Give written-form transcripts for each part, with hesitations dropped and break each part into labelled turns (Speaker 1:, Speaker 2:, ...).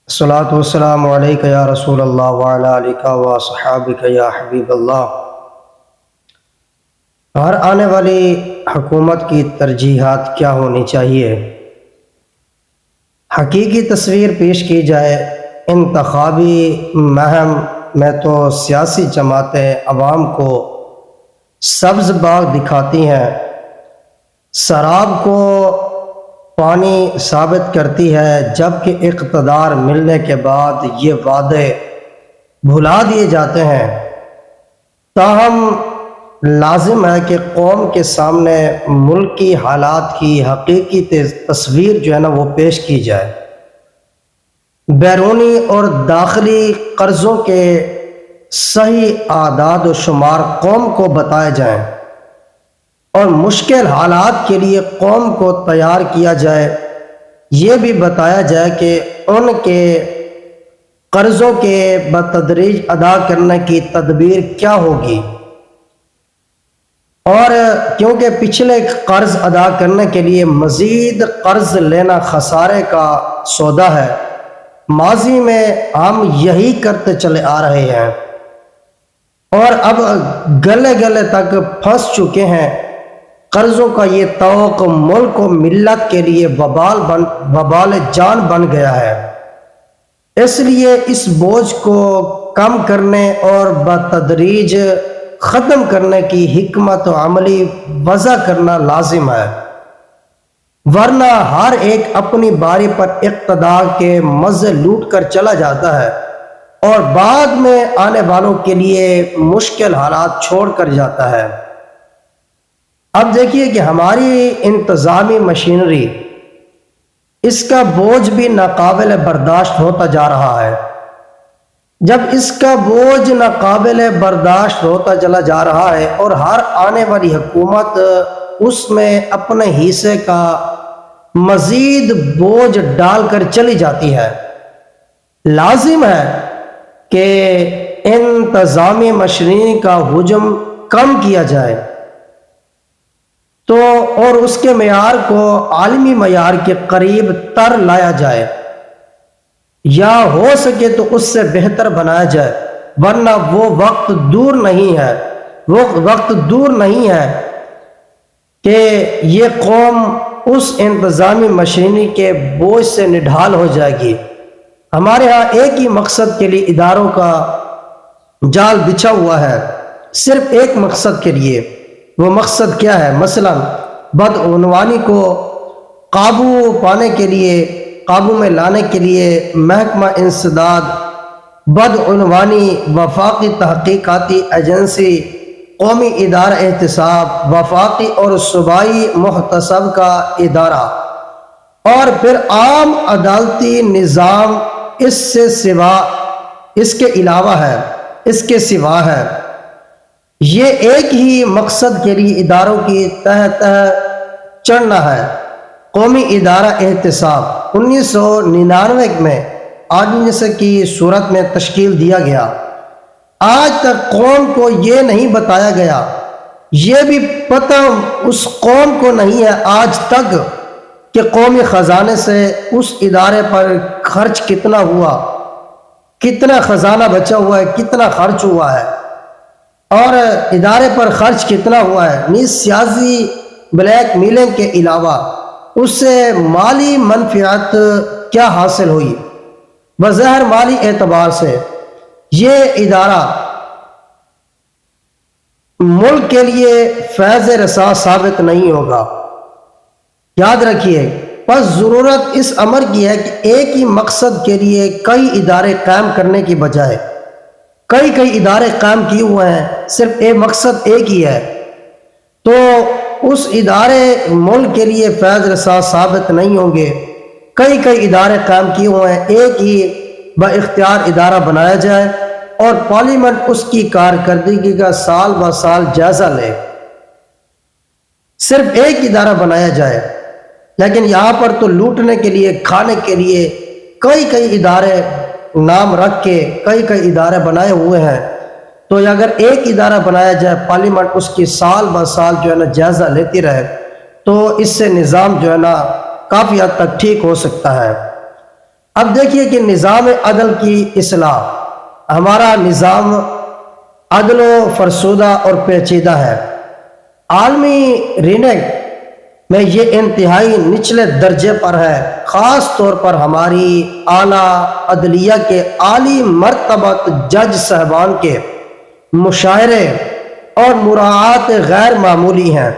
Speaker 1: الصلاۃ والسلام علیک یا رسول اللہ وعلی آلک و صحابک یا حبیب اللہ۔ ہر آنے والی حکومت کی ترجیحات کیا ہونی چاہیے؟ حقیقی تصویر پیش کی جائے انتخابی مہم میں تو سیاسی جماعتیں عوام کو سبز باغ دکھاتی ہیں، سراب کو پانی ثابت کرتی ہے، جبکہ اقتدار ملنے کے بعد یہ وعدے بھلا دیے جاتے ہیں۔ تاہم لازم ہے کہ قوم کے سامنے ملک کی حالات کی حقیقی تصویر وہ پیش کی جائے۔ بیرونی اور داخلی قرضوں کے صحیح اعداد و شمار قوم کو بتائے جائیں اور مشکل حالات کے لیے قوم کو تیار کیا جائے۔ یہ بھی بتایا جائے کہ ان کے قرضوں کے بتدریج ادا کرنے کی تدبیر کیا ہوگی، اور کیونکہ پچھلے قرض ادا کرنے کے لیے مزید قرض لینا خسارے کا سودا ہے۔ ماضی میں ہم یہی کرتے چلے آ رہے ہیں اور اب گلے گلے تک پھنس چکے ہیں۔ قرضوں کا یہ طوق ملک و ملت کے لیے وبال جان بن گیا ہے۔ اس لیے اس بوجھ کو کم کرنے اور بتدریج ختم کرنے کی حکمت و عملی وضع کرنا لازم ہے، ورنہ ہر ایک اپنی باری پر اقتدار کے مزے لوٹ کر چلا جاتا ہے اور بعد میں آنے والوں کے لیے مشکل حالات چھوڑ کر جاتا ہے۔ اب دیکھیے کہ ہماری انتظامی مشینری، اس کا بوجھ بھی ناقابل برداشت ہوتا جا رہا ہے۔ جب اس کا بوجھ ناقابل برداشت ہوتا چلا جا رہا ہے اور ہر آنے والی حکومت اس میں اپنے حصے کا مزید بوجھ ڈال کر چلی جاتی ہے، لازم ہے کہ انتظامی مشینری کا حجم کم کیا جائے اور اس کے معیار کو عالمی معیار کے قریب تر لایا جائے، یا ہو سکے تو اس سے بہتر بنایا جائے، ورنہ وہ وقت دور نہیں ہے کہ یہ قوم اس انتظامی مشینری کے بوجھ سے نڈھال ہو جائے گی۔ ہمارے ہاں ایک ہی مقصد کے لیے اداروں کا جال بچھا ہوا ہے، صرف ایک مقصد کے لیے۔ وہ مقصد کیا ہے؟ مثلا بدعنوانی کو قابو میں لانے کے لیے محکمہ انسداد بدعنوانی، وفاقی تحقیقاتی ایجنسی، قومی ادارہ احتساب، وفاقی اور صوبائی محتسب کا ادارہ، اور پھر عام عدالتی نظام اس کے علاوہ ہے، اس کے سوا ہے۔ یہ ایک ہی مقصد کے لیے اداروں کی تہ چڑھنا ہے۔ قومی ادارہ احتساب 1999 میں آرڈیننس کی صورت میں تشکیل دیا گیا۔ آج تک قوم کو یہ نہیں بتایا گیا، یہ بھی پتہ اس قوم کو نہیں ہے آج تک کہ قومی خزانے سے اس ادارے پر خرچ کتنا ہوا، کتنا خزانہ بچا ہوا ہے، کتنا خرچ ہوا ہے، اور ادارے پر خرچ کتنا ہوا ہے۔ سیاسی بلیک میلنگ کے علاوہ اس سے مالی منفعت کیا حاصل ہوئی؟ بظاہر مالی اعتبار سے یہ ادارہ ملک کے لیے فیض رسا ثابت نہیں ہوگا۔ یاد رکھیے، بس ضرورت اس امر کی ہے کہ ایک ہی مقصد کے لیے کئی ادارے قائم کرنے کی بجائے کئی ادارے قائم کیے ہوئے ہیں، صرف ایک مقصد ایک ہی ہے، تو اس ادارے ملک کے لیے فیض رسا ثابت نہیں ہوں گے۔ کئی ادارے قائم کیے ہوئے ہیں، ایک ہی با اختیار ادارہ بنایا جائے اور پارلیمنٹ اس کی کارکردگی کا سال بہ سال جائزہ لے۔ صرف ایک ادارہ بنایا جائے، لیکن یہاں پر تو لوٹنے کے لیے، کھانے کے لیے کئی ادارے نام رکھ کے کئی ادارے بنائے ہوئے ہیں۔ تو اگر ایک ادارہ بنایا جائے، پارلیمنٹ اس کی سال بہ سال جائزہ لیتی رہے، تو اس سے نظام کافی حد تک ٹھیک ہو سکتا ہے۔ اب دیکھیے کہ نظام عدل کی اصلاح، ہمارا نظام عدل و فرسودہ اور پیچیدہ ہے۔ عالمی رینک میں یہ انتہائی نچلے درجے پر ہے، خاص طور پر ہماری اعلیٰ عدلیہ کے عالی مرتبت جج صاحبان کے مشاہرے اور مراعات غیر معمولی ہیں،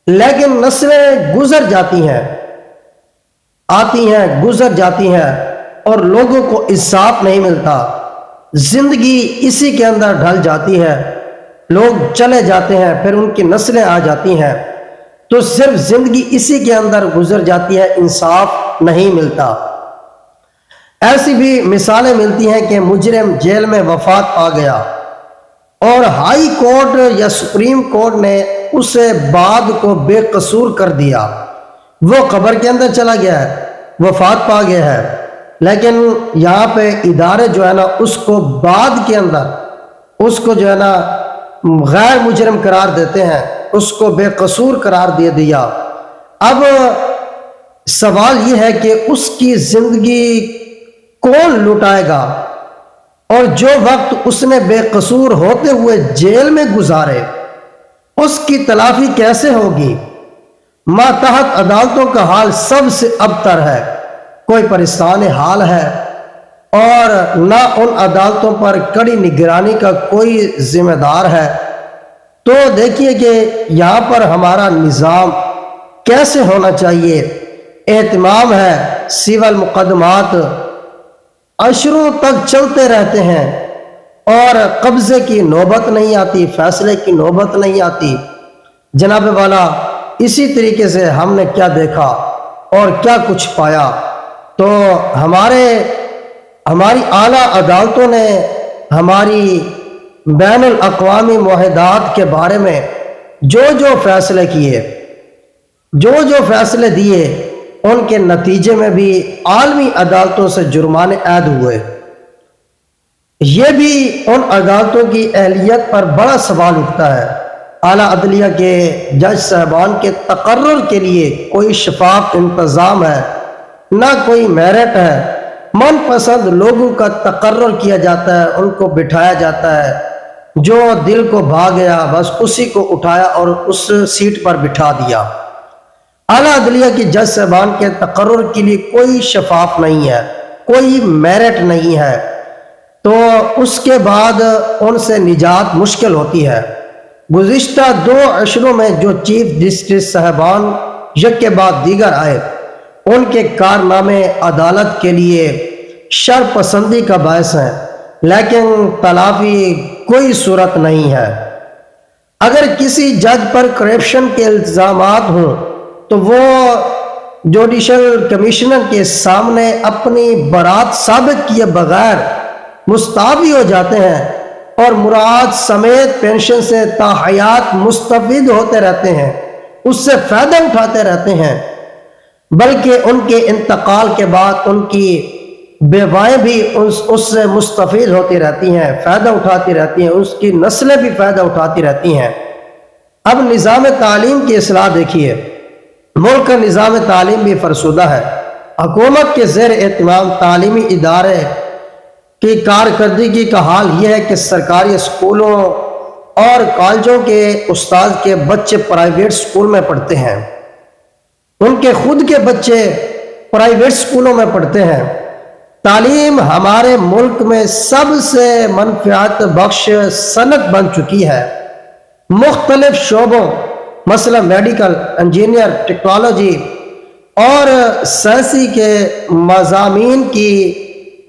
Speaker 1: لیکن نسلیں گزر جاتی ہیں، آتی ہیں گزر جاتی ہیں اور لوگوں کو انصاف نہیں ملتا، زندگی اسی کے اندر ڈھل جاتی ہے، لوگ چلے جاتے ہیں، پھر ان کی نسلیں آ جاتی ہیں تو صرف زندگی اسی کے اندر گزر جاتی ہے، انصاف نہیں ملتا۔ ایسی بھی مثالیں ملتی ہیں کہ مجرم جیل میں وفات پا گیا اور ہائی کورٹ یا سپریم کورٹ نے اسے بعد کو بے قصور کر دیا، وہ قبر کے اندر چلا گیا ہے، وفات پا گیا ہے، لیکن یہاں پہ ادارے جو ہے نا اس کو بعد کے اندر اس کو جو ہے نا غیر مجرم قرار دیتے ہیں، اس کو بے قصور قرار دے دیا۔ اب سوال یہ ہے کہ اس کی زندگی کون لٹائے گا، اور جو وقت اس نے بے قصور ہوتے ہوئے جیل میں گزارے اس کی تلافی کیسے ہوگی؟ ماتحت عدالتوں کا حال سب سے ابتر ہے، کوئی پریشان حال ہے اور نہ ان عدالتوں پر کڑی نگرانی کا کوئی ذمہ دار ہے۔ تو دیکھیے کہ یہاں پر ہمارا نظام کیسے ہونا چاہیے۔ اہتمام ہے، سول مقدمات عشروں تک چلتے رہتے ہیں اور قبضے کی نوبت نہیں آتی، فیصلے کی نوبت نہیں آتی۔ جناب والا، اسی طریقے سے ہم نے کیا دیکھا اور کیا کچھ پایا، تو ہماری اعلیٰ عدالتوں نے ہماری بین الاقوامی معاہدات کے بارے میں جو فیصلے کیے، جو فیصلے دیے، ان کے نتیجے میں بھی عالمی عدالتوں سے جرمانے عائد ہوئے۔ یہ بھی ان عدالتوں کی اہلیت پر بڑا سوال اٹھتا ہے۔ اعلیٰ عدلیہ کے جج صاحبان کے تقرر کے لیے کوئی شفاف انتظام ہے، نہ کوئی میرٹ ہے، من پسند لوگوں کا تقرر کیا جاتا ہے، ان کو بٹھایا جاتا ہے، جو دل کو بھا گیا بس اسی کو اٹھایا اور اس سیٹ پر بٹھا دیا۔ اعلیٰ عدلیہ کی جج صاحبان کے تقرر کے لیے کوئی شفاف نہیں ہے، کوئی میرٹ نہیں ہے، تو اس کے بعد ان سے نجات مشکل ہوتی ہے۔ گزشتہ 2 عشروں میں جو چیف جسٹس صاحبان یک کے بعد دیگر آئے، ان کے کارنامے عدالت کے لیے شرپسندی کا باعث ہیں، لیکن تلافی کوئی صورت نہیں ہے۔ اگر کسی جج پر کرپشن کے الزامات ہوں تو وہ جوڈیشل کمیشنر کے سامنے اپنی برات ثابت کیے بغیر مستعفی ہو جاتے ہیں اور مراعات سمیت پینشن سے تا حیات مستفید ہوتے رہتے ہیں، اس سے فائدہ اٹھاتے رہتے ہیں، بلکہ ان کے انتقال کے بعد ان کی بیوائیں بھی اس سے مستفید ہوتی رہتی ہیں، فائدہ اٹھاتی رہتی ہیں، اس کی نسلیں بھی فائدہ اٹھاتی رہتی ہیں۔ اب نظام تعلیم کی اصلاح دیکھیے، ملک کا نظام تعلیم بھی فرسودہ ہے۔ حکومت کے زیر اہتمام تعلیمی ادارے کی کارکردگی کا حال یہ ہے کہ سرکاری اسکولوں اور کالجوں کے استاد کے بچے پرائیویٹ اسکول میں پڑھتے ہیں، ان کے خود کے بچے پرائیویٹ اسکولوں میں پڑھتے ہیں۔ تعلیم ہمارے ملک میں سب سے منفعت بخش صنعت بن چکی ہے۔ مختلف شعبوں مثلا میڈیکل، انجینئر، ٹیکنالوجی اور سائنسی کے مضامین کی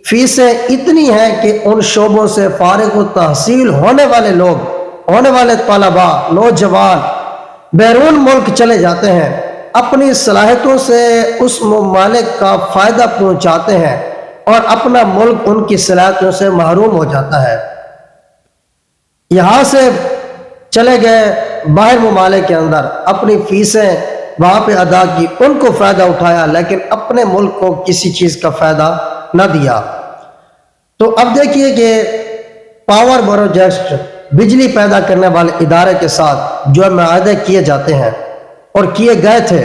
Speaker 1: فیسیں اتنی ہیں کہ ان شعبوں سے فارغ التحصیل ہونے والے لوگ، ہونے والے طلباء، نوجوان بیرون ملک چلے جاتے ہیں، اپنی صلاحیتوں سے اس ممالک کا فائدہ پہنچاتے ہیں اور اپنا ملک ان کی صلاحیتوں سے محروم ہو جاتا ہے۔ یہاں سے چلے گئے باہر ممالک کے اندر، اپنی فیسیں وہاں پہ ادا کی، ان کو فائدہ اٹھایا، لیکن اپنے ملک کو کسی چیز کا فائدہ نہ دیا۔ تو اب دیکھیے کہ پاور پروجیکٹ، بجلی پیدا کرنے والے ادارے کے ساتھ جو معاہدے کیے جاتے ہیں اور کیے گئے تھے،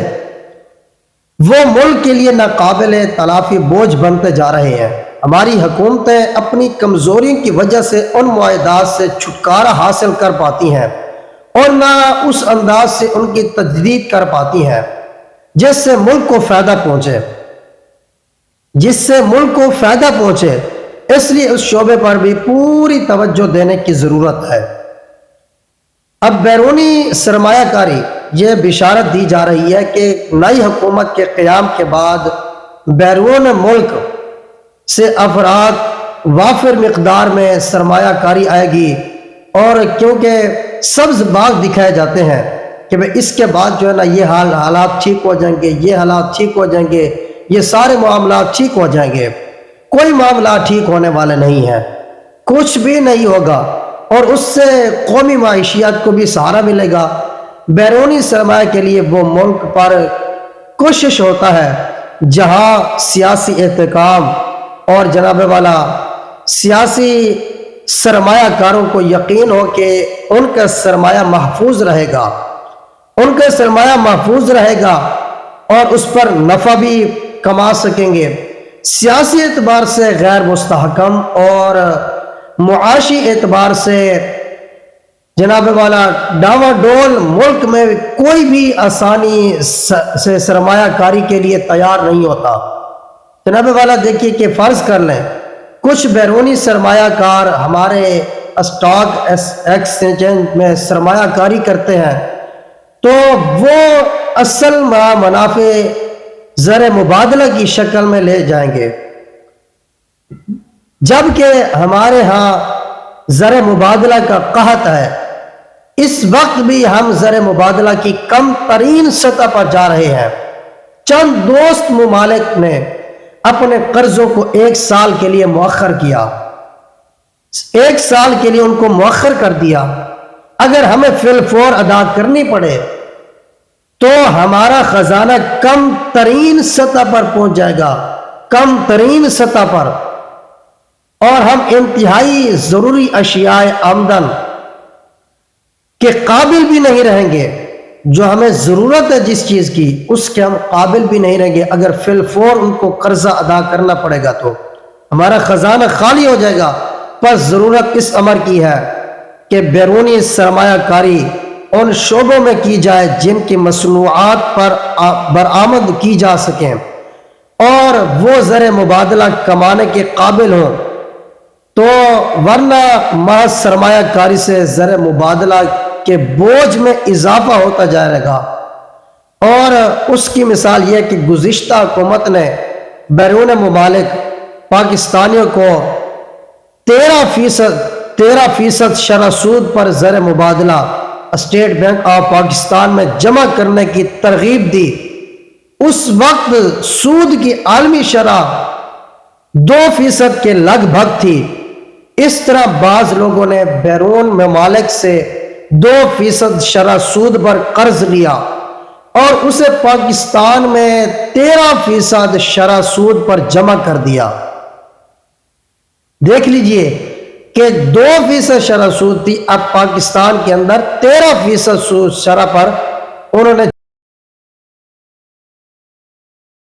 Speaker 1: وہ ملک کے لیے ناقابل تلافی بوجھ بنتے جا رہے ہیں۔ ہماری حکومتیں اپنی کمزوریوں کی وجہ سے ان معاہدات سے چھٹکارا حاصل کر پاتی ہیں اور نہ اس انداز سے ان کی تجدید کر پاتی ہیں جس سے ملک کو فائدہ پہنچے، اس لیے اس شعبے پر بھی پوری توجہ دینے کی ضرورت ہے۔ اب بیرونی سرمایہ کاری، یہ بشارت دی جا رہی ہے کہ نئی حکومت کے قیام کے بعد بیرون ملک سے افراد وافر مقدار میں سرمایہ کاری آئے گی، اور کیونکہ سبز باغ دکھائے جاتے ہیں کہ اس کے بعد جو ہے نا یہ حالات ٹھیک ہو جائیں گے، یہ حالات ٹھیک ہو جائیں گے، یہ سارے معاملات ٹھیک ہو جائیں گے۔ کوئی معاملہ ٹھیک ہونے والے نہیں ہیں، کچھ بھی نہیں ہوگا، اور اس سے قومی معیشیات کو بھی سہارا ملے گا۔ بیرونی سرمایہ کے لیے وہ ملک پر کوشش ہوتا ہے جہاں سیاسی احتکام اور جناب والا سیاسی سرمایہ کاروں کو یقین ہو کہ ان کا سرمایہ محفوظ رہے گا اور اس پر نفع بھی کما سکیں گے۔ سیاسی اعتبار سے غیر مستحکم اور معاشی اعتبار سے جناب والا ڈاوا ڈول ملک میں کوئی بھی آسانی سے سرمایہ کاری کے لیے تیار نہیں ہوتا۔ جناب والا دیکھیے کہ فرض کر لیں کچھ بیرونی سرمایہ کار ہمارے اسٹاک ایکسچینج میں سرمایہ کاری کرتے ہیں، تو وہ اصل منافع زر مبادلہ کی شکل میں لے جائیں گے، جبکہ ہمارے ہاں زر مبادلہ کا قحط ہے۔ اس وقت بھی ہم زر مبادلہ کی کم ترین سطح پر جا رہے ہیں۔ چند دوست ممالک نے اپنے قرضوں کو 1 سال کے لیے مؤخر کیا، 1 سال کے لیے ان کو مؤخر کر دیا۔ اگر ہمیں فی الفور ادا کرنی پڑے تو ہمارا خزانہ کم ترین سطح پر پہنچ جائے گا، کم ترین سطح پر، اور ہم انتہائی ضروری اشیاء آمدن کے قابل بھی نہیں رہیں گے۔ جو ہمیں ضرورت ہے جس چیز کی، اس کے ہم قابل بھی نہیں رہیں گے۔ اگر فی الفور ان کو قرضہ ادا کرنا پڑے گا تو ہمارا خزانہ خالی ہو جائے گا۔ پر ضرورت اس امر کی ہے کہ بیرونی سرمایہ کاری ان شعبوں میں کی جائے جن کی مصنوعات پر برآمد کی جا سکیں اور وہ زر مبادلہ کمانے کے قابل ہوں، تو ورنہ محض سرمایہ کاری سے زر مبادلہ کے بوجھ میں اضافہ ہوتا جائے گا۔ اور اس کی مثال یہ کہ گزشتہ حکومت نے بیرون ممالک پاکستانیوں کو 13% شرح سود پر زر مبادلہ اسٹیٹ بینک آف پاکستان میں جمع کرنے کی ترغیب دی۔ اس وقت سود کی عالمی شرح 2% کے لگ بھگ تھی۔ اس طرح بعض لوگوں نے بیرون ممالک سے 2% شرح سود پر قرض لیا اور اسے پاکستان میں 13% شرح سود پر جمع کر دیا۔ دیکھ لیجئے کہ 2% شرح سود تھی، اب پاکستان کے اندر 13% سود شرح پر انہوں نے